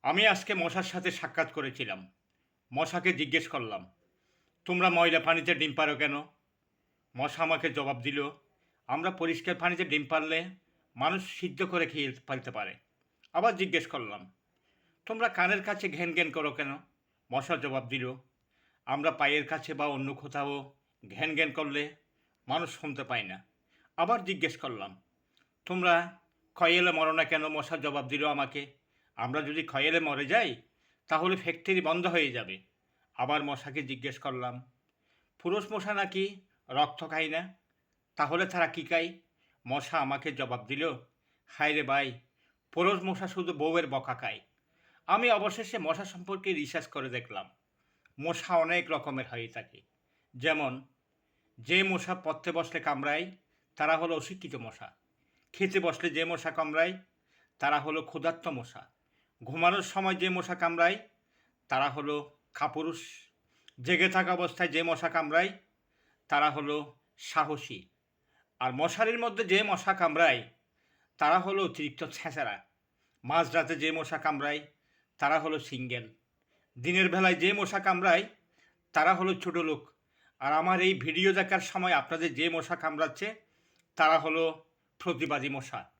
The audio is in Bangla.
আমি আজকে মশার সাথে সাক্ষাৎ করেছিলাম। মশাকে জিজ্ঞেস করলাম, তোমরা ময়লা পানিতে ডিম পাড়ো কেন? মশা আমাকে জবাব দিল, আমরা পরিষ্কার পানিতে ডিম পারলে মানুষ সিদ্ধ করে খেয়ে ফেলতে পারে। আবার জিজ্ঞেস করলাম, তোমরা কানের কাছে ঘ্যান ঘ্যান করো কেন? মশা জবাব দিল, আমরা পায়ের কাছে বা অন্য কোথাও ঘ্যান ঘ্যান করলে মানুষ শুনতে পায় না। আবার জিজ্ঞেস করলাম, তোমরা ক্ষয়েলে মরো না কেন? মশা জবাব দিল আমাকে, আমরা যদি ক্ষয়েলে মরে যাই তাহলে ফ্যাক্টরি বন্ধ হয়ে যাবে। আবার মশাকে জিজ্ঞেস করলাম, পুরুষ মশা নাকি রক্ত খায় না, তাহলে তারা কী খায়? মশা আমাকে জবাব দিল, হায় রে ভাই, পুরুষ মশা শুধু বউয়ের বকা খায়। আমি অবশেষে মশা সম্পর্কে রিসার্চ করে দেখলাম, মশা অনেক রকমের হয়ে থাকে। যেমন, যে মশা পড়তে বসলে কামড়ায় তারা হলো অশিক্ষিত মশা। খেতে বসলে যে মশা কামড়ায় তারা হলো ক্ষুধার্ত মশা। ঘুমানোর সময় যে মশা কামড়ায় তারা হলো কাপুরুষ। জেগে থাকা অবস্থায় যে মশা কামড়ায় তারা হলো সাহসী। আর মশারির মধ্যে যে মশা কামড়ায় তারা হলো অতিরিক্ত ছেঁচড়া। মাঝরাতে যে মশা কামড়ায় তারা হলো সিঙ্গেল। দিনের বেলায় যে মশা কামড়ায় তারা হলো ছোট লোক। আর আমার এই ভিডিও দেখার সময় আপনাদের যে মশা কামড়াচ্ছে তারা হলো প্রতিবাদী মশা।